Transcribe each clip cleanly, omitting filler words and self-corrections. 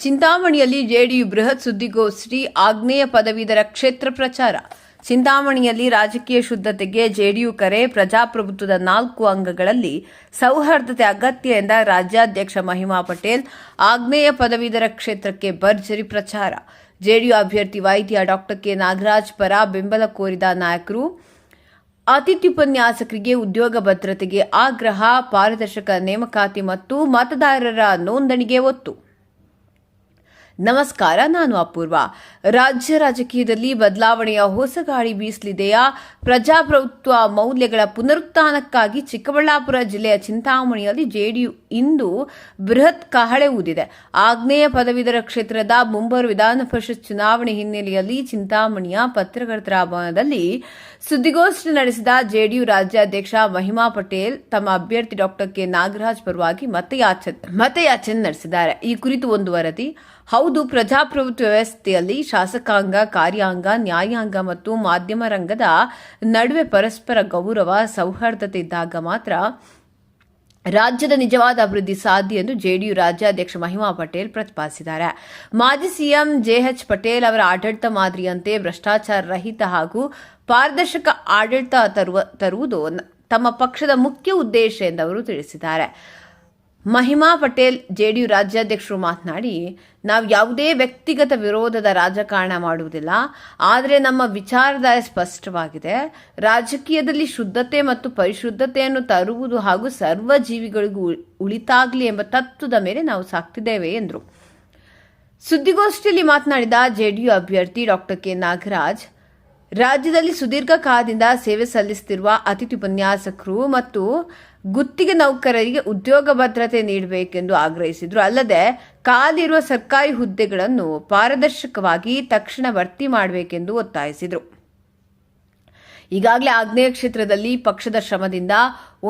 ಚಿಂತಾಮಣಿಯಲ್ಲಿ JDU ಬೃಹತ್ ಸುದ್ದಿಗೋಷ್ಠಿ. ಆಗ್ನೇಯ ಪದವೀಧರ ಕ್ಷೇತ್ರ ಪ್ರಚಾರ. ಚಿಂತಾಮಣಿಯಲ್ಲಿ ರಾಜಕೀಯ ಶುದ್ಧತೆಗೆ ಜೆಡಿಯು ಕರೆ. ಪ್ರಜಾಪ್ರಭುತ್ವದ 4 ಅಂಗಗಳಲ್ಲಿ ಸೌಹಾರ್ದತೆ ಅಗತ್ಯ ಎಂದ ರಾಜ್ಯಾಧ್ಯಕ್ಷ ಮಹಿಮಾ ಪಟೇಲ್. ಆಗ್ನೇಯ ಪದವೀಧರ ಕ್ಷೇತ್ರಕ್ಕೆ ಭರ್ಜರಿ ಪ್ರಚಾರ. ಜೆಡಿಯು ಅಭ್ಯರ್ಥಿ ವೈದ್ಯ ಡಾ ಕೆ ನಾಗರಾಜ್ ಪರ ಬೆಂಬಲ ಕೋರಿದ ನಾಯಕರು. ಅತಿಥಿ ಉಪನ್ಯಾಸಕರಿಗೆ ಉದ್ಯೋಗ ಭದ್ರತೆಗೆ ಆಗ್ರಹ. ಪಾರದರ್ಶಕ ನೇಮಕಾತಿ ಮತ್ತು ಮತದಾರರ ನೋಂದಣಿಗೆ ಒತ್ತು. ನಮಸ್ಕಾರ, ನಾನು ಅಪೂರ್ವ. ರಾಜ್ಯ ರಾಜಕೀಯದಲ್ಲಿ ಬದಲಾವಣೆಯ ಹೊಸ ಗಾಳಿ ಬೀಸಲಿದೆಯಾ? ಪ್ರಜಾಪ್ರಭುತ್ವ ಮೌಲ್ಯಗಳ ಪುನರುತ್ಥಾನಕ್ಕಾಗಿ ಚಿಕ್ಕಬಳ್ಳಾಪುರ ಜಿಲ್ಲೆಯ ಚಿಂತಾಮಣಿಯಲ್ಲಿ ಜೆಡಿಯು ಇಂದು ಬೃಹತ್ ಕಹಳೆ ಊದಿದೆ. ಆಗ್ನೇಯ ಪದವೀಧರ ಕ್ಷೇತ್ರದ ಮುಂಬರುವ ವಿಧಾನ ಪರಿಷತ್ ಚುನಾವಣೆ ಹಿನ್ನೆಲೆಯಲ್ಲಿ ಚಿಂತಾಮಣಿಯ ಪತ್ರಕರ್ತರ ಭವನದಲ್ಲಿ ಸುದ್ದಿಗೋಷ್ಠಿ ನಡೆಸಿದ ಜೆಡಿಯು ರಾಜ್ಯಾಧ್ಯಕ್ಷ ಮಹಿಮಾ ಪಟೇಲ್ ತಮ್ಮ ಅಭ್ಯರ್ಥಿ ಡಾ ಕೆ ನಾಗರಾಜ್ ಪರವಾಗಿ ಮತಯಾಚನೆ ನಡೆಸಿದ್ದಾರೆ. ಈ ಕುರಿತು ಒಂದು ವರದಿ. ಹೌದು, ಪ್ರಜಾಪ್ರಭುತ್ವ ವ್ಯವಸ್ಥೆಯಲ್ಲಿ ಶಾಸಕಾಂಗ, ಕಾರ್ಯಾಂಗ, ನ್ಯಾಯಾಂಗ ಮತ್ತು ಮಾಧ್ಯಮ ರಂಗದ ನಡುವೆ ಪರಸ್ಪರ ಗೌರವ, ಸೌಹಾರ್ದತೆ ಇದ್ದಾಗ ಮಾತ್ರ ರಾಜ್ಯದ ನಿಜವಾದ ಅಭಿವೃದ್ಧಿ ಸಾಧ್ಯ ಎಂದು ಜೆಡಿಯು ರಾಜ್ಯಾಧ್ಯಕ್ಷ ಮಹಿಮಾ ಪಟೇಲ್ ಪ್ರತಿಪಾದಿಸಿದ್ದಾರೆ. ಮಾಜಿ ಸಿಎಂ ಜೆಎಚ್ ಪಟೇಲ್ ಅವರ ಆಡಳಿತ ಮಾದರಿಯಂತೆ ಭ್ರಷ್ಟಾಚಾರ ರಹಿತ ಹಾಗೂ ಪಾರದರ್ಶಕ ಆಡಳಿತ ತರುವುದು ತಮ್ಮ ಪಕ್ಷದ ಮುಖ್ಯ ಉದ್ದೇಶ ಎಂದು ಅವರು ತಿಳಿಸಿದ್ದಾರೆ. ಮಹಿಮಾ ಪಟೇಲ್ ಜೆಡಿಯು ರಾಜ್ಯಾಧ್ಯಕ್ಷರು ಮಾತನಾಡಿ, ನಾವು ಯಾವುದೇ ವ್ಯಕ್ತಿಗತ ವಿರೋಧದ ರಾಜಕಾರಣ ಮಾಡುವುದಿಲ್ಲ. ಆದರೆ ನಮ್ಮ ವಿಚಾರಧಾರೆ ಸ್ಪಷ್ಟವಾಗಿದೆ. ರಾಜಕೀಯದಲ್ಲಿ ಶುದ್ಧತೆ ಮತ್ತು ಪರಿಶುದ್ಧತೆಯನ್ನು ತರುವುದು ಹಾಗೂ ಸರ್ವ ಜೀವಿಗಳಿಗೂ ಉಳಿತಾಗಲಿ ಎಂಬ ತತ್ವದ ಮೇಲೆ ನಾವು ಸಾಕ್ತಿದ್ದೇವೆ ಎಂದರು. ಸುದ್ದಿಗೋಷ್ಠಿಯಲ್ಲಿ ಮಾತನಾಡಿದ ಜೆಡಿಯು ಅಭ್ಯರ್ಥಿ ಡಾ ಕೆ ನಾಗರಾಜ್, ರಾಜ್ಯದಲ್ಲಿ ಸುದೀರ್ಘ ಕಾಲದಿಂದ ಸೇವೆ ಸಲ್ಲಿಸುತ್ತಿರುವ ಅತಿಥಿ ಉಪನ್ಯಾಸಕರು ಮತ್ತು ಗುತ್ತಿಗೆ ನೌಕರರಿಗೆ ಉದ್ಯೋಗ ಭದ್ರತೆ ನೀಡಬೇಕೆಂದು ಆಗ್ರಹಿಸಿದರು. ಅಲ್ಲದೆ ಖಾಲಿರುವ ಸರ್ಕಾರಿ ಹುದ್ದೆಗಳನ್ನು ಪಾರದರ್ಶಕವಾಗಿ ತಕ್ಷಣ ಭರ್ತಿ ಮಾಡಬೇಕೆಂದು ಒತ್ತಾಯಿಸಿದರು. ಈಗಾಗಲೇ ಆಗ್ನೇಯ ಕ್ಷೇತ್ರದಲ್ಲಿ ಪಕ್ಷದ ಶ್ರಮದಿಂದ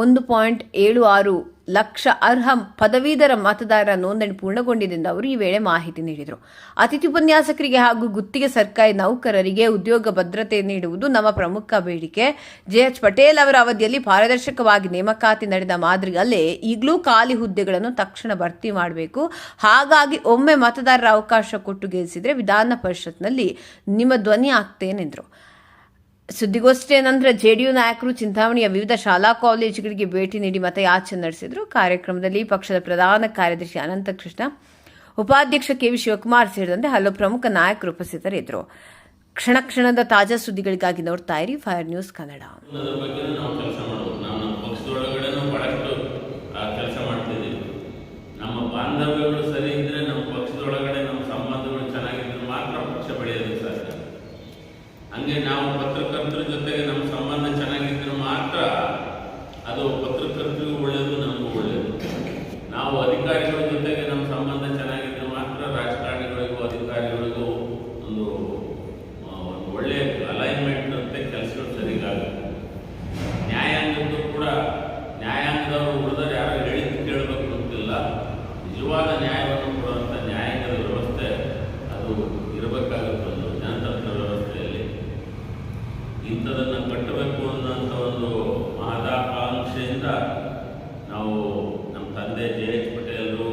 1.76 ಲಕ್ಷ ಅರ್ಹ ಪದವೀಧರ ಮತದಾರರ ನೋಂದಣಿ ಪೂರ್ಣಗೊಂಡಿದೆ ಎಂದು ಅವರು ಈ ವೇಳೆ ಮಾಹಿತಿ ನೀಡಿದರು. ಅತಿಥಿ ಉಪನ್ಯಾಸಕರಿಗೆ ಹಾಗೂ ಗುತ್ತಿಗೆ ಸರ್ಕಾರಿ ನೌಕರರಿಗೆ ಉದ್ಯೋಗ ಭದ್ರತೆ ನೀಡುವುದು ನಮ್ಮ ಪ್ರಮುಖ ಬೇಡಿಕೆ. ಜೆಎಚ್ ಪಟೇಲ್ ಅವರ ಅವಧಿಯಲ್ಲಿ ಪಾರದರ್ಶಕವಾಗಿ ನೇಮಕಾತಿ ನಡೆದ ಮಾದರಿಯಲ್ಲೇ ಈಗಲೂ ಖಾಲಿ ಹುದ್ದೆಗಳನ್ನು ತಕ್ಷಣ ಭರ್ತಿ ಮಾಡಬೇಕು. ಹಾಗಾಗಿ ಒಮ್ಮೆ ಮತದಾರರ ಅವಕಾಶ ಕೊಟ್ಟು ಗೆಲ್ಲಿಸಿದರೆ ವಿಧಾನ ಪರಿಷತ್ನಲ್ಲಿ ನಿಮ್ಮ ಧ್ವನಿ ಆಗ್ತೇನೆಂದರು. ಸುದ್ದಿಗೋಷ್ಠಿಯ ನಂತರ ಜೆಡಿಯು ನಾಯಕರು ಚಿಂತಾಮಣಿಯ ವಿವಿಧ ಶಾಲಾ ಕಾಲೇಜುಗಳಿಗೆ ಭೇಟಿ ನೀಡಿ ಮತಯಾಚನೆ ನಡೆಸಿದರು. ಕಾರ್ಯಕ್ರಮದಲ್ಲಿ ಪಕ್ಷದ ಪ್ರಧಾನ ಕಾರ್ಯದರ್ಶಿ ಅನಂತಕೃಷ್ಣ, ಉಪಾಧ್ಯಕ್ಷ ಕೆವಿ ಶಿವಕುಮಾರ್ ಸೇರಿದಂತೆ ಹಲವು ಪ್ರಮುಖ ನಾಯಕರು ಉಪಸ್ಥಿತರಿದ್ದರು. ಕ್ಷಣ ಕ್ಷಣದ ತಾಜಾ ಸುದ್ದಿಗಳಿಗಾಗಿ ನೋಡ್ತಾ ಇರಿ ಫೈರ್ ನ್ಯೂಸ್ ಕನ್ನಡ. ಹಂಗೆ ನಾವು ಪತ್ರಕರ್ತರ ಜೊತೆಗೆ ನಮ್ಮ ಸಂಬಂಧ ಚೆನ್ನಾಗಿದ್ದರೆ ಮಾತ್ರ ಅದು ಪತ್ರಕರ್ತರಿಗೂ ಒಳ್ಳೆಯದು, ನಮಗೂ ಒಳ್ಳೆಯದು. ನಾವು ಅಧಿಕಾರಿಗಳ ಜೊತೆಗೆ ನಮ್ಮ ಸಂಬಂಧ ಚೆನ್ನಾಗಿದ್ದರೆ ಮಾತ್ರ ರಾಜಕಾರಣಿಗಳಿಗೂ ಅಧಿಕಾರಿಗಳಿಗೂ ಒಂದು ಒಳ್ಳೆಯ ಅಲೈನ್ಮೆಂಟ್ ಅಂತ ಕೆಲಸಗಳು ಸರಿಗಾಗುತ್ತೆ. ನ್ಯಾಯಾಂಗದ್ದು ಕೂಡ ನ್ಯಾಯಾಂಗದವರು ಉಳಿದರೆ ಯಾರು ಹೇಳಿದ್ದು ಕೇಳಬೇಕು ಅಂತಿಲ್ಲ. ನಿಜವಾದ ನ್ಯಾಯವನ್ನು ಕೊಡುವಂಥ ನ್ಯಾಯಾಂಗದ ವ್ಯವಸ್ಥೆ ಅದು ಇರಬೇಕಾಗುತ್ತೆ. ಒಂದು ಜನತಂತ್ರ ವ್ಯವಸ್ಥೆಯಲ್ಲಿ ಇಂಥದನ್ನು ಕಟ್ಟಬೇಕು ಅನ್ನೋಂಥ ಒಂದು ಮಹದಾಕಾಂಕ್ಷೆಯಿಂದ ನಾವು ನಮ್ಮ ತಂದೆ ಜೆಎಚ್ ಪಟೇಲರು,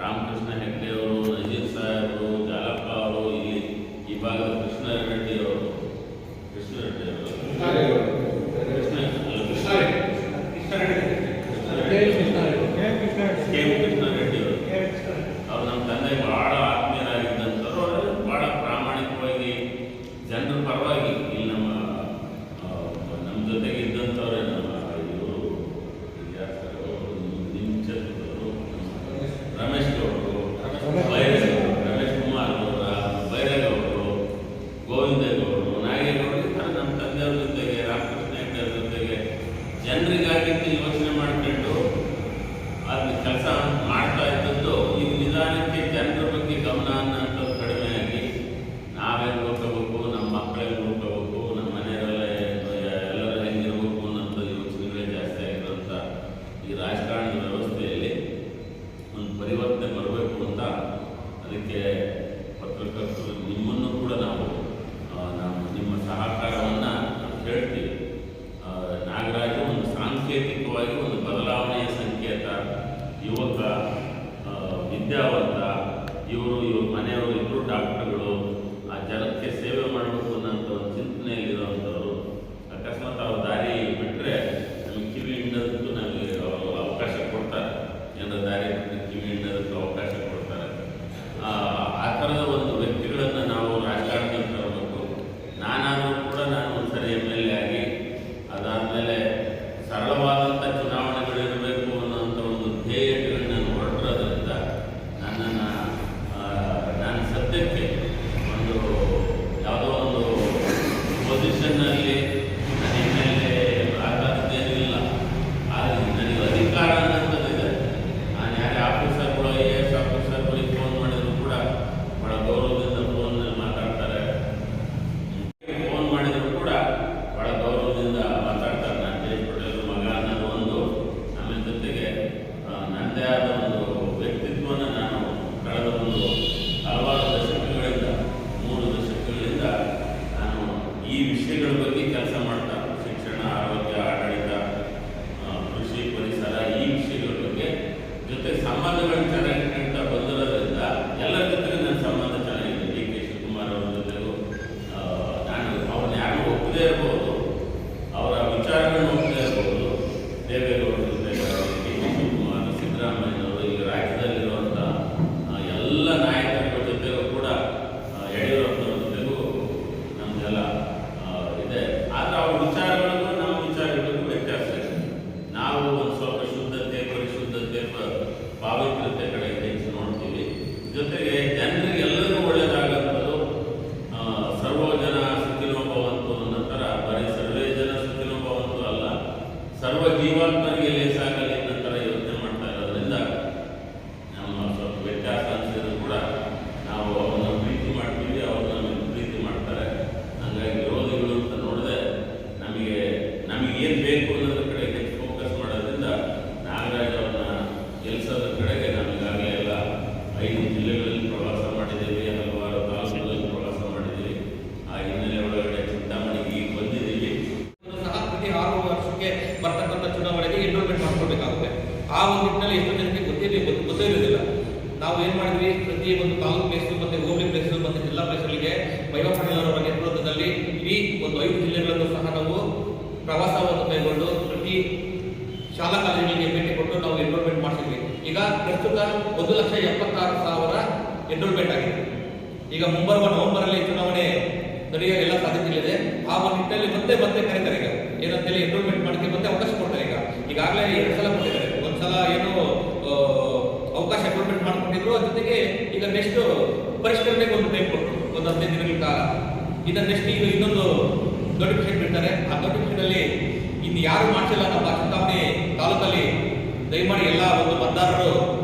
ರಾಮಕೃಷ್ಣ ಹೆಗ್ಡೆಯವರು, ನಜೀರ್ ಸಾಹೇಬರು, ಜಾಲಪ್ಪ ಅವರು, ಈ ಭಾಗದ ಕೃಷ್ಣರೆಡ್ಡಿ ಅವರು ಅವ್ರು ನಮ್ಮ ತಂದೆ ಭಾಳ ಆತ್ಮೀಯರಾಗಿದ್ದಂಥವ್ರು. ಅವರೆಲ್ಲ ಭಾಳ ಪ್ರಾಮಾಣಿಕವಾಗಿ ಜನರ ಪರವಾಗಿ ಇಲ್ಲಿ ನಮ್ಮ ಜೊತೆಗೆ ಇದ್ದಂಥವ್ರೆ. ನಮ್ಮ ಇವರು ನಿಂಚರು, ರಮೇಶ್ ಗೌಡರು, ರಮೇಶ್ ಕುಮಾರ್ ಅವರ, ಬೈರೇಗೌಡರು, ಗೋವಿಂದೇಗೌಡರು, ನಾಗೇಗೌಡರು, ಈ ಥರ ನಮ್ಮ ತಂದೆಯವ್ರ ಜೊತೆಗೆ, ರಾಮಕೃಷ್ಣ ಹೆಗ್ಡೆ ಜೊತೆಗೆ ಜನರಿಗಾಗಿದ್ದು ಯೋಚನೆ ಮಾಡಿಕೊಂಡು ಅದನ್ನ ಕೆಲಸ ಮಾಡ್ತಾ ಇದ್ದದ್ದು. ಈಗ ನಿಧಾನಕ್ಕೆ ಜನರ ಬಗ್ಗೆ ಗಮನ ಅನ್ನೋಂಥದ್ದು ಕಡಿಮೆಯಾಗಿ ನಾವೇನು ನೋಡ್ಕೋಬೇಕು, ನಮ್ಮ ಮಕ್ಕಳೇನು ನೋಡ್ಕೋಬೇಕು, ನಮ್ಮ ಮನೆಯವರೆಲ್ಲ ಎಲ್ಲರೂ ಹೆಂಗಿರ್ಬೇಕು ಅನ್ನೋಂಥ ಯೋಚನೆಗಳೇ ಜಾಸ್ತಿ ಆಗಿರೋಂಥ ಈ ರಾಜಕಾರಣದ ವ್ಯವಸ್ಥೆಯಲ್ಲಿ ಒಂದು ಪರಿವರ್ತನೆ ಬರಬೇಕು ಅಂತ ಅದಕ್ಕೆ ಪತ್ರಕರ್ತರು ನಿಮ್ಮನ್ನು ಕೂಡ ನಾವು ನಿಮ್ಮ ಸಹಕಾರವನ್ನು ಕೇಳ್ತೀವಿ. ನಾಗರಾಜು ಒಂದು ಸಾಂಕೇತಿಕವಾಗಿ ಒಂದು ಬದಲಾವಣೆಯ ಸಂಕೇತ, ಯುವಕ, ವಿದ್ಯಾವಂತ. ಇವರು ಪೊಸಿಷನ್ನಲ್ಲಿ ನನ್ನ ಮೇಲೆ ಆಘಾತದೇನೂ ಇಲ್ಲ. ಆದರೆ ನನಗೆ ಅಧಿಕಾರ ಅನ್ನೋದಿದೆ. ನಾನು ಯಾರೇ ಆಫೀಸರ್ಗಳು IAS ಆಫೀಸರ್ಗಳಿಗೆ ಫೋನ್ ಮಾಡಿದ್ರು ಕೂಡ ಭಾಳ ಗೌರವದಿಂದ ಫೋನ್ನಲ್ಲಿ ಮಾತಾಡ್ತಾರೆ. ಫೋನ್ ಮಾಡಿದ್ರು ಕೂಡ ಭಾಳ ಗೌರವದಿಂದ ಮಾತಾಡ್ತಾರೆ. ನಾನು ಜಯೇಶ್ ಪಟೇಲ್ ಮಗ ಅನ್ನೋದು ಒಂದು, ಆಮೇಲೆ ಜೊತೆಗೆ ನನ್ನದೇ ಆದ ಒಂದು ವ್ಯಕ್ತಿತ್ವನ ನಾನು ಕಳೆದ ಒಂದು ಹಲವಾರು ದಶಕಗಳಿಂದ 3 ದಶಕಗಳಿಂದ ನಾನು ಈ ವಿಷಯಗಳ ಬಗ್ಗೆ ಕೆಲಸ ಮಾಡ್ತಾ, ಶಿಕ್ಷಣ, ಆರೋಗ್ಯ, ಆಡಳಿತ, ಕೃಷಿ, ಪರಿಸರ, ಈ ವಿಷಯಗಳ ಬಗ್ಗೆ ಜೊತೆ ಸಂಬಂಧಗಳನ್ನು ಚೆನ್ನಾಗಿ ಇಟ್ಕೊಳ್ತಾ ಬಂದಿರೋದ್ರಿಂದ ಎಲ್ಲರ ಜೊತೆಗೆ ನನ್ನ ಸಂಬಂಧ ಚೆನ್ನಾಗಿದೆ. DK ಶಿವಕುಮಾರ್ ಅವ್ರ ಜೊತೆಗೂ ನಾನು ಅವ್ರನ್ನ ಯಾರು ಒಪ್ಪದೇ ಇರ್ಬೋದು, ಅವರ ವಿಚಾರಗಳನ್ನು ಒಪ್ಪದೇ ಇರ್ಬೋದು. ದೇವೇಗೌಡರ ಜೊತೆಗೆ DK ಶಿವಕುಮಾರ್, ಸಿದ್ದರಾಮಯ್ಯನವರು, ಈಗ ರಾಜ್ಯದಲ್ಲಿರುವಂಥ ಎಲ್ಲ ನಾಯಕರ ಜೊತೆಗೂ ಕೂಡ ಯಡಿಯೂರಪ್ಪನವ್ರ ಜೊತೆಗೂ ನಮ್ಮದೆಲ್ಲ ಇದೆ. ಆದರೆ ಅವ್ರ ವಿಚಾರಗಳಿಗೂ ನಮ್ಮ ವಿಚಾರಗಳಿಗೂ ವ್ಯತ್ಯಾಸ ಇದೆ. ನಾವು ಒಂದು ಸ್ವಲ್ಪ ಶುದ್ಧತೆ, ಪರಿಶುದ್ಧತೆ, ಪಾವಿತ್ರ್ಯತೆ ಕಡೆ ಹೆಚ್ಚು ನೋಡ್ತೀವಿ. ಜೊತೆಗೆ ಜನರಿಗೆ ಎಲ್ಲರಿಗೂ ಒಳ್ಳೆಯದಾಗಂಥದ್ದು, ಸರ್ವ ಜನ ಸುಖಿನೋ ಭವಂತು ಅನ್ನೋ ಥರ, ಬರೀ ಸರ್ವೇ ಜನ ಸುಖಿನೋ ಭವಂತು ಅಲ್ಲ, ಸರ್ವ ಜೀವಾತ್ಮರಿಗೆ ಲೇಸಾಗಲಿ ಅನ್ನೋ ಥರ ಯೋಚನೆ ಮಾಡ್ತಾ ಇರೋದ್ರಿಂದ ನಮ್ಮ ಸ್ವಲ್ಪ ವ್ಯತ್ಯಾಸ ಅನಿಸಿದ್ರು ಕೂಡ ನಾವು ಅವ್ರನ್ನ ಪ್ರೀತಿ ಮಾಡ್ತೀವಿ, ಅವ್ರು ನಮಗೆ ಪ್ರೀತಿ ಮಾಡ್ತಾರೆ. ಹಾಗಾಗಿ ವಿರೋಧಿಗಳು ಅಂತ ನೋಡಿದೆ ನಮಗೆ ಏನು ಬೇಕು ಅನ್ನೋದ್ರ ಕಡೆ ಹೆಚ್ಚು ಫೋಕಸ್ ಮಾಡೋದ್ರಿಂದ ನಾಗರಾಜ್ ಅವ್ರನ್ನ ಗೆಲ್ಲಿಸೋದ್ರ ಕಡೆಗೆ ನಮಗಾಗಲೇ ಎಲ್ಲ 5 ಜಿಲ್ಲೆಗಳಲ್ಲಿ ಪ್ರವಾಸ ಮಾಡಿದ್ದೀವಿ, ಹಲವಾರು ತಾಲೂಕುಗಳಲ್ಲಿ ಪ್ರವಾಸ ಮಾಡಿದ್ದೀವಿ. ಆ ಹಿನ್ನೆಲೆ ಒಳಗಡೆ ಚಿಂತಾಮಣಿಗೆ ಈಗ ಬಂದಿದ್ದೀವಿ. ಸಹ ಪ್ರತಿ 6 ವರ್ಷಕ್ಕೆ ಬರ್ತಕ್ಕಂಥ ಚುನಾವಣೆಗೆ ಎನ್ರೋಲ್ಮೆಂಟ್ ಮಾಡ್ಕೊಳ್ಬೇಕಾಗುತ್ತೆ. ಆ ಒಂದು ನಿಟ್ಟಿನಲ್ಲಿ ಎಷ್ಟೋ ಜನಕ್ಕೆ ಗೊತ್ತೇ ಇರೋದಿಲ್ಲ. ನಾವು ಏನು ಮಾಡಿದ್ವಿ, ಪ್ರತಿ ಒಂದು ತಾಲೂಕು ಪ್ಲೇಸು ಮತ್ತು ಹೋಬಳಿ ಪ್ಲೇಸು ಮತ್ತು ಜಿಲ್ಲಾ ಪ್ಲೇಸ್ಗಳಿಗೆ ವೈಭವ ಪಟೇಲ್ ಅವರ ನೇತೃತ್ವದಲ್ಲಿ ಇಡೀ ಒಂದು 5 ಜಿಲ್ಲೆಗಳನ್ನು ಸಹ ನಾವು ಪ್ರವಾಸವನ್ನು ಕೈಗೊಂಡು ಪ್ರತಿ ಶಾಲಾ ಕಾಲೇಜುಗಳಿಗೆ ಭೇಟಿ ಕೊಟ್ಟು ನಾವು ಎನ್ರೋಲ್ಮೆಂಟ್ ಮಾಡಿಸಿದ್ವಿ. ಈಗ ಪ್ರಸ್ತುತ 1,76,000 ಎನ್ರೋಲ್ಮೆಂಟ್ ಆಗಿದೆ. ಈಗ ಮುಂಬರುವ ನವೆಂಬರಲ್ಲಿ ಚುನಾವಣೆ ನಡೆಯುವ ಎಲ್ಲ ಸಾಧ್ಯತೆಗಳಿದೆ. ಆ ಒಂದು ನಿಟ್ಟಿನಲ್ಲಿ ಮತ್ತೆ ಕರೀತಾರೆ. ಈಗ ಏನಂತೇಳಿ ಎನ್ರೋಲ್ಮೆಂಟ್ ಮಾಡಕ್ಕೆ ಮತ್ತೆ ಅವಕಾಶ ಕೊಡ್ತಾರೆ. ಈಗಾಗಲೇ 2 ಸಲ ಕೊಟ್ಟಿದ್ದಾರೆ. ಒಂದ್ಸಲ ಏನು ಅವಕಾಶ ಎನ್ರೋಲ್ಮೆಂಟ್ ಮಾಡಿಕೊಂಡಿದ್ರು, ಅದ್ರ ಜೊತೆಗೆ ಈಗ ನೆಕ್ಸ್ಟ್ ಪರಿಷ್ಕರಣೆಗೆ ಒಂದು ಟೈಮ್ ಕೊಟ್ಟರು, ಒಂದು 15 ದಿನಗಳ ಕಾಲ. ಇದನ್ನ ನೆಕ್ಸ್ಟ್ ಈಗ ಇನ್ನೊಂದು ನೋಟಿಫಿಕೇಶನ್ ಬಿಡ್ತಾರೆ. ಆ ನೋಟಿಫಿಕೇಶನ್ ಅಲ್ಲಿ ಇನ್ನು ಯಾರು ಮಾಡಿಸಿಲ್ಲ ನಮ್ಮ ಚಿಂತಾಮಣಿ ತಾಲೂಕಲ್ಲಿ ದಯಮಾಡಿ ಎಲ್ಲ ಒಂದು ಮತದಾರರು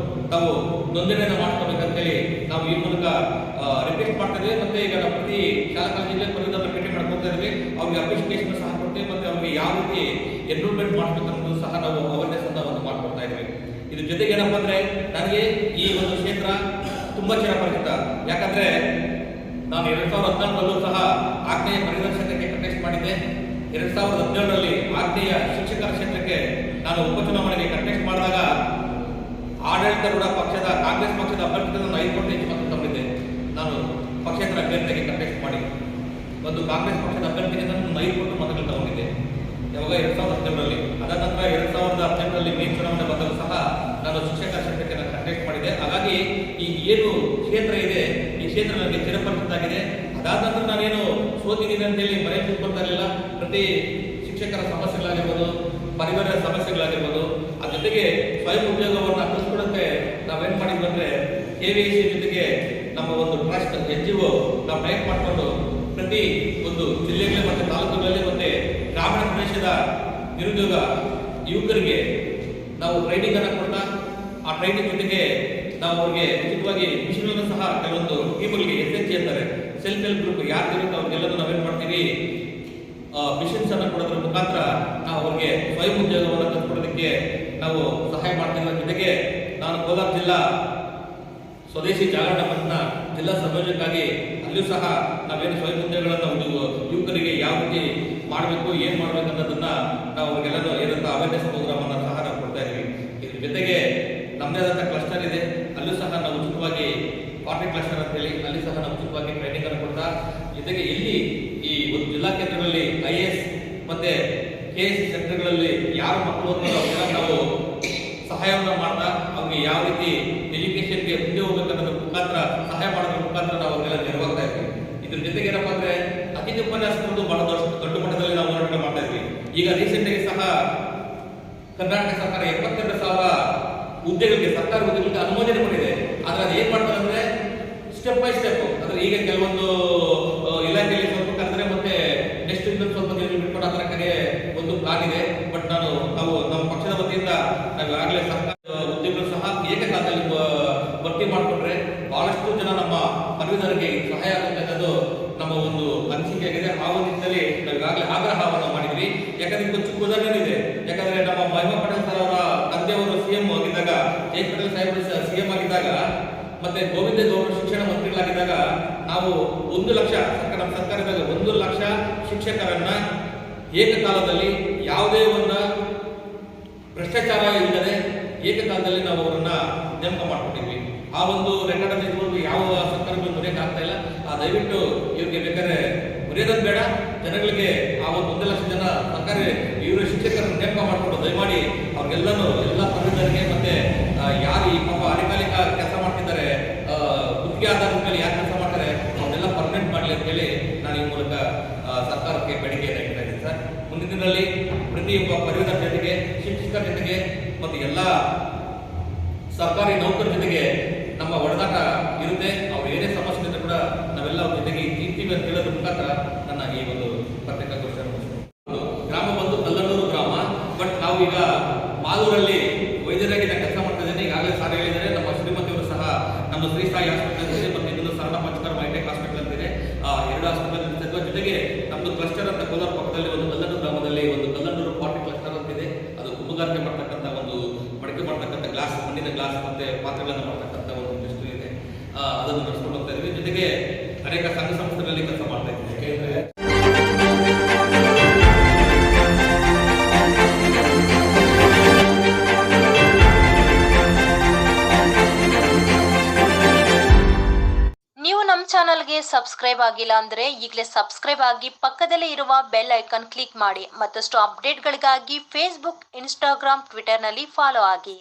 ತಾವು ನೋಂದಣಿಯನ್ನು ಮಾಡ್ಕೋಬೇಕಂತೇಳಿ ನಾವು ಈ ಮೂಲಕ ರಿಕ್ವೆಸ್ಟ್ ಮಾಡ್ತಾ ಇದ್ದೀವಿ. ಮತ್ತೆ ಈಗ ನಾವು ಪ್ರತಿ ಶಾಲಾ ಕಾಲೇಜಲ್ಲಿ ಭೇಟಿ ಮಾಡ್ಕೊತಾ ಇದ್ವಿ. ಅವ್ರಿಗೆ ಅಪ್ಲಿಕೇಶನ್ ಸಹ ಕೊಡ್ತೀವಿ. ಮತ್ತೆ ಅವ್ರಿಗೆ ಯಾವ ರೀತಿ ಎನ್ರೋಲ್ಮೆಂಟ್ ಮಾಡಬೇಕನ್ನೋದು ಸಹ ನಾವು ಅವೇರ್ನೆಸ್ ಅನ್ನ ಒಂದು ಮಾಡ್ಕೊಡ್ತಾ ಇದ್ವಿ. ಇದ್ರ ಜೊತೆಗೆ ಏನಪ್ಪ ಅಂದ್ರೆ, ನನಗೆ ಈ ಒಂದು ಕ್ಷೇತ್ರ ತುಂಬಾ ಚಿರಪರಿಚಿತ. ಯಾಕಂದ್ರೆ ನಾನು 2014ರಲ್ಲೂ ಸಹ ಆಗ್ನೇಯ ಪರಿಸರ ಕ್ಷೇತ್ರಕ್ಕೆ ಕಂಟೆಸ್ಟ್ ಮಾಡಿದ್ದೆ. 2017ರಲ್ಲಿ ಆಗ್ನೇಯ ಶಿಕ್ಷಕರ ಕ್ಷೇತ್ರಕ್ಕೆ ನಾನು ಉಪಚುನಾವಣೆಗೆ ಕಂಟೆಸ್ಟ್ ಮಾಡಿದಾಗ ಆಡಳಿತಾರೂಢ ಪಕ್ಷದ ಕಾಂಗ್ರೆಸ್ ಪಕ್ಷದ ಅಭ್ಯರ್ಥಿಗಳನ್ನು 5 ಕೋಟಿ ಹೆಚ್ಚು ಮತ ತಂದಿದ್ದೆ. ನಾನು ಪಕ್ಷೇತರ ಅಭ್ಯರ್ಥಿಗೆ ಕಂಟೆಸ್ಟ್ ಮಾಡಿ ಒಂದು ಕಾಂಗ್ರೆಸ್ ಪಕ್ಷದ ಅಭ್ಯರ್ಥಿಗೆ ನಾನು 5 ಕೋಟಿ ಮತಗಳು ತಗೊಂಡಿದ್ದೆ. ಯಾವಾಗ 2017ರಲ್ಲಿ. ಅದಾದ ನಂತರ 2018ರಲ್ಲಿ ಮೇನ್ ಚುನಾವಣೆ ಬಂದರೂ ಸಹ ನಾನು ಶಿಕ್ಷಕರ ಕ್ಷೇತ್ರಕ್ಕೆ ನಾನು ಕಂಟೆಸ್ಟ್ ಮಾಡಿದ್ದೆ. ಹಾಗಾಗಿ ಈ ಏನು ಕ್ಷೇತ್ರ ಇದೆ, ಈ ಕ್ಷೇತ್ರ ನನಗೆ ಚಿರಪರಿಚಿತ ಆಗಿದೆ. ಅದಾದ ನಂತರ ನಾನೇನು ಸೋತಿದ್ದೀನಿ ಅಂತೇಳಿ ಮನೆ ಬರ್ತಾ ಇರಲಿಲ್ಲ. ಪ್ರತಿ ಶಿಕ್ಷಕರ ಸಮಸ್ಯೆಗಳಾಗಿರ್ಬೋದು, ಪರಿವಾರದ ಸಮಸ್ಯೆಗಳಾಗಿರ್ಬೋದು, ಅದ್ರ ಜೊತೆಗೆ ಸ್ವಯಂ ಉದ್ಯೋಗವನ್ನು ಕಲಿಸ್ಕೊಡಕ್ಕೆ ನಾವೇನು ಮಾಡಿದ್ವಿ ಅಂದರೆ KVC ಜೊತೆಗೆ ನಮ್ಮ ಒಂದು ಟ್ರಸ್ಟ್ NGO ನಾವು ಪ್ರಯತ್ನ ಮಾಡಿಕೊಂಡು ಪ್ರತಿ ಒಂದು ಜಿಲ್ಲೆಗಳಲ್ಲಿ ಮತ್ತು ತಾಲೂಕುಗಳಲ್ಲಿ ಮತ್ತು ಗ್ರಾಮೀಣ ಪ್ರದೇಶದ ನಿರುದ್ಯೋಗ ಯುವಕರಿಗೆ ನಾವು ಟ್ರೈನಿಂಗ್ ಅನ್ನು ಕೊಡ್ತಾ, ಆ ಟ್ರೈನಿಂಗ್ ಜೊತೆಗೆ ನಾವು ಅವ್ರಿಗೆ ಉಚಿತವಾಗಿ ಮಿಷನ್ಗಳನ್ನು ಸಹ ಕೆಲವೊಂದು ಟೀಮ್ಗಳಿಗೆ SHG ಅಂತಾರೆ, ಸೆಲ್ಫ್ ಹೆಲ್ಪ್ ಗ್ರೂಪ್ ಯಾರಿಗಿರುತ್ತೆ ಅವ್ರಿಗೆಲ್ಲರೂ ನಾವೇನು ಮಾಡ್ತೀವಿ, ಮಿಷನ್ಸ್ ಅನ್ನು ಕೊಡೋದ್ರ ಮುಖಾಂತರ ನಾವು ಅವ್ರಿಗೆ ಸ್ವಯಂ ಉದ್ಯೋಗವನ್ನು ಕಲ್ಪಿಸೋದಕ್ಕೆ ನಾವು ಸಹಾಯ ಮಾಡ್ತಿರೋ ಜೊತೆಗೆ ನಾನು ಕೋಲಾರ ಜಿಲ್ಲಾ ಸ್ವದೇಶಿ ಜಾಗರಣ ಮಂಚನ ಜಿಲ್ಲಾ ಸಂಯೋಜಕರಾಗಿ ಅಲ್ಲಿಯೂ ಸಹ ನಾವೇನು ಸ್ವಯಂ ಉದ್ಯೋಗಗಳನ್ನು ಯುವಕರಿಗೆ ಯಾವ ರೀತಿ ಮಾಡಬೇಕು, ಏನು ಮಾಡಬೇಕು ಅನ್ನೋದನ್ನ ನಾವು ಅವ್ರಿಗೆಲ್ಲರೂ ಏನಂತ ಅವೇರ್ನೆಸ್ ಪ್ರೋಗ್ರಾಮ್ ಅನ್ನು ಸಹ ನಾವು ಕೊಡ್ತಾ ಇದ್ದೀವಿ. ಇದ್ರ ಜೊತೆಗೆ ನಮ್ಮದೇ ಆದಂಥ ಕ್ಲಸ್ಟರ್ ಇದೆ, ಅಲ್ಲೂ ಸಹ ನಾವು ಉಚಿತವಾಗಿ ಪಾರ್ಟಿ ಕ್ಲಸ್ಟರ್ ಅಂತೇಳಿ ಅಲ್ಲಿ ಸಹ ನಾವು ಉಚಿತವಾಗಿ ಟ್ರೈನಿಂಗ್ ಅನ್ನು ಕೊಡ್ತಾ, ಜೊತೆಗೆ ಇಲ್ಲಿ ಈ ಒಂದು ಜಿಲ್ಲಾ ಕೇಂದ್ರಗಳಲ್ಲಿ IAS ಮತ್ತೆ KS ಸೆಂಟರ್ಗಳಲ್ಲಿ ಯಾರು ಮಕ್ಕಳು ಹೋಗ್ತಾರೋ ಅವರೆಲ್ಲ ನಾವು ಸಹಾಯವನ್ನು ಮಾಡ್ತಾ ಅವ್ರಿಗೆ ಯಾವ ರೀತಿ ಎಜುಕೇಶನ್ಗೆ ಮುಂದೆ ಹೋಗ್ಬೇಕನ್ನೋದ್ರ ಮುಖಾಂತರ ಸಹಾಯ ಮಾಡೋದ್ರ ಮುಖಾಂತರ ನಾವು ಅವ್ರಿಗೆಲ್ಲ ನೆರವಾಗ್ತಾ ಇದ್ವಿ. ಇದ್ರ ಜೊತೆಗೆ ಏನಪ್ಪಾ ಅಂದ್ರೆ ಅತಿಥಿ ಉಪನ್ಯಾಸಕರು ಬಹಳ ದೊಡ್ಡ ಮಟ್ಟದಲ್ಲಿ ನಾವು ಹೋರಾಟ ಮಾಡ್ತಾ ಇದ್ವಿ. ಈಗ ರೀಸೆಂಟ್ ಆಗಿ ಸಹ ಕರ್ನಾಟಕ ಸರ್ಕಾರ 72,000 ಹುದ್ದೆಗಳಿಗೆ, ಸರ್ಕಾರಿ ಹುದ್ದೆಗಳಿಗೆ ಅನುಮೋದನೆ ಮಾಡಿದೆ. ಆದ್ರೆ ಅದು ಏನ್ ಮಾಡ್ತಾರೆ ಅಂದ್ರೆ ಸ್ಟೆಪ್ ಬೈ ಸ್ಟೆಪ್, ಅಂದ್ರೆ ಈಗ ಕೆಲವೊಂದು ಇಲಾಖೆಯಲ್ಲಿ ಸ್ವಲ್ಪ ಕರೆದ್ರೆ ಮತ್ತೆ ನೆಕ್ಸ್ಟ್ ಇನ್ನೊಂದು ಈಗಾಗಲೇ ಸರ್ಕಾರ ಉದ್ಯೋಗಗಳು ಸಹ ಏಕಕಾಲದಲ್ಲಿ ಭರ್ತಿ ಮಾಡಿಕೊಂಡ್ರೆ ಬಹಳಷ್ಟು ಜನ ನಮ್ಮ ಪದವೀಧರರಿಗೆ ಸಹಾಯ ಆಗುತ್ತೆ ಅನ್ನೋದು ನಮ್ಮ ಒಂದು ಅನಿಸಿಕೆ ಆಗಿದೆ. ಆ ಒಂದು ನಿಟ್ಟಿನಲ್ಲಿ ನಾವು ಈಗಾಗಲೇ ಆಗ್ರಹವನ್ನು ಮಾಡಿದ್ವಿ. ಯಾಕಂದ್ರೆ ಇದು ಚಿಕ್ಕ ಉದಾಹರಣೆ ಇದೆ. ಯಾಕಂದ್ರೆ ನಮ್ಮ ಮಹಿಮಾ ಪಟೇಲ್ ಸರ್ ಅವರ ತಂದೆಯವರು ಸಿಎಂ ಆಗಿದ್ದಾಗ, ಜೈ ಪಟೇಲ್ ಸಾಹೇಬರು ಸಿಎಂ ಆಗಿದ್ದಾಗ, ಮತ್ತೆ ಗೋವಿಂದ ಗೌಡರು ಶಿಕ್ಷಣ ಮಂತ್ರಿಗಳಾಗಿದ್ದಾಗ ನಾವು 1 ಲಕ್ಷ ನಮ್ಮ ಸರ್ಕಾರದಾಗ 1 ಲಕ್ಷ ಶಿಕ್ಷಕರನ್ನ ಏಕಕಾಲದಲ್ಲಿ ಯಾವುದೇ ಒಂದು ಭ್ರಷ್ಟಾಚಾರ ಇಲ್ಲದೆ ಏಕಕಾಲದಲ್ಲಿ ನಾವು ಅವರನ್ನ ನೇಮಕ ಮಾಡ್ಕೊಂಡಿದ್ವಿ. ಆ ಒಂದು ರೆಕಾರ್ಡ್ ಇಟ್ಕೊಂಡು ಯಾವ ಸರ್ಕಾರಗಳು ಮರೆಯಕ್ಕೆ ಆಗ್ತಾ ಇಲ್ಲ. ದಯವಿಟ್ಟು ಇವ್ರಿಗೆ ಬೇಕಾದ್ರೆ ಮರೆಯೋದು ಬೇಡ, ಜನಗಳಿಗೆ ಆ ಒಂದು 1 ಲಕ್ಷ ಜನ ಸರ್ಕಾರಿ ಇವರು ಶಿಕ್ಷಕರನ್ನು ನೇಮಕ ಮಾಡಿಕೊಂಡು ದಯಮಾಡಿ ಅವ್ರಿಗೆಲ್ಲನೂ ಎಲ್ಲ ಪದವೀಧರರಿಗೆ ಮತ್ತೆ ಯಾರು ಈ ಪಾಪ ಅಧಿಕಾಲಿಕ ಕೆಲಸ ಮಾಡ್ತಿದ್ದಾರೆ, ಗುತ್ತಿಗೆ ಆಧಾರದ ಮೇಲೆ ಯಾರು ಕೆಲಸ ಮಾಡ್ತಾರೆ ಅವನ್ನೆಲ್ಲ ಪರ್ಮನೆಂಟ್ ಮಾಡಲಿ ಅಂತ ಹೇಳಿ ನಾನು ಈ ಮೂಲಕ ಸರ್ಕಾರಕ್ಕೆ ಬೇಡಿಕೆಯನ್ನು ಇಡ್ತಾ ಇದ್ದೀನಿ ಸರ್. ಮುಂದಿನ ದಿನದಲ್ಲಿ ಪ್ರತಿಯೊಬ್ಬ ಪದವೀಧರ ಜೊತೆಗೆ, ಶಿಕ್ಷಕರ ಜೊತೆಗೆ ಮತ್ತು ಎಲ್ಲ ಸರ್ಕಾರಿ ನೌಕರ ಜೊತೆಗೆ ನಮ್ಮ ಒಡನಾಟ ಇರುತ್ತೆ. ಅವ್ರು ಏನೇ ಸಮಸ್ಯೆ ಇದ್ರೂ ಕೂಡ ನಾವೆಲ್ಲ ಅವ್ರ ಜೊತೆಗೆ ಇರ್ತೀವಿ ಅಂತ ಹೇಳೋದ್ರ ಮುಖಾಂತರ ನನ್ನ ಈ ಒಂದು ಪತ್ರಿಕಾಗೋಷ್ಠಿಯನ್ನು ಗ್ರಾಮ ಬಂದು ಕಲ್ಲಣ್ಣೂರು ಗ್ರಾಮ. ಬಟ್ ನಾವು ಈಗ ಮಾಲೂರಲ್ಲಿ ವೈದ್ಯರಾಗಿ ನಾನು ಕೆಲಸ ಮಾಡ್ತಾ ಇದ್ದೇನೆ. ಈಗಾಗಲೇ ಸಾರ್ ಹೇಳಿದ್ದಾರೆ, ನಮ್ಮ ಶ್ರೀಮತಿಯವರು ಸಹ ನಮ್ಮ ಶ್ರೀ ಸಾಯಿ ಹಾಸ್ಪಿಟಲ್ ಇದೆ ಮತ್ತು ಇನ್ನೊಂದು ಸರಳ ಪಂಚಕರ್ಮ ಹೈಟೆಕ್ ಹಾಸ್ಪಿಟಲ್ ಅಂತಿದೆ. 2 ಹಾಸ್ಪಿಟಲ್ ಇರ್ತದೆ. ಜೊತೆಗೆ ನಮ್ಮದು ಕ್ಲಸ್ಟರ್ ಅಂತ ಕೋಲಾರ ಪಕ್ಕದಲ್ಲಿ ಒಂದು ಕಲ್ಲಣ್ಣೂರು ಗ್ರಾಮದಲ್ಲಿ ಒಂದು ಕಲ್ಲಣ್ಣೂರು ಪಾರ್ಟಿ ಕ್ಲಸ್ಟರ್ ಅಂತಿದೆ. ಅದು ಕುಂಬಗಾರಿಕೆ ಮಾಡ್ತಕ್ಕಂಥ ಒಂದು ಮಡಿಕೆ ಮಾಡ್ತಕ್ಕಂಥ ಗ್ಲಾಸ್, ಮಣ್ಣಿನ ಗ್ಲಾಸ್ ಮತ್ತೆ ಪಾತ್ರೆಗಳನ್ನು ಮಾಡ್ತಕ್ಕಂಥ ಒಂದು ಇಂಡಸ್ಟ್ರಿ ಇದೆ. ಅದನ್ನು ನಡೆಸ್ಕೊಂಡು ಹೋಗ್ತಾ ಇದ್ದೀವಿ. ಜೊತೆಗೆ ಅನೇಕ ಸಂಘ ಸಂಸ್ಥೆಗಳಲ್ಲಿ ಕೆಲಸ ಮಾಡ್ತಾ ಇದ್ದೀವಿ. ನೀವು ನಮ್ಮ ಚಾನಲ್ಗೆ ಸಬ್ಸ್ಕ್ರೈಬ್ ಆಗಿಲ್ಲ ಅಂದ್ರೆ ಈಗಲೇ ಸಬ್ಸ್ಕ್ರೈಬ್ ಆಗಿ ಪಕ್ಕದಲ್ಲೇ ಇರುವ ಬೆಲ್ ಐಕಾನ್ ಕ್ಲಿಕ್ ಮಾಡಿ. ಮತ್ತಷ್ಟು ಅಪ್ಡೇಟ್ಗಳಿಗಾಗಿ ಫೇಸ್ಬುಕ್, ಇನ್ಸ್ಟಾಗ್ರಾಮ್, ಟ್ವಿಟರ್ನಲ್ಲಿ ಫಾಲೋ ಆಗಿ.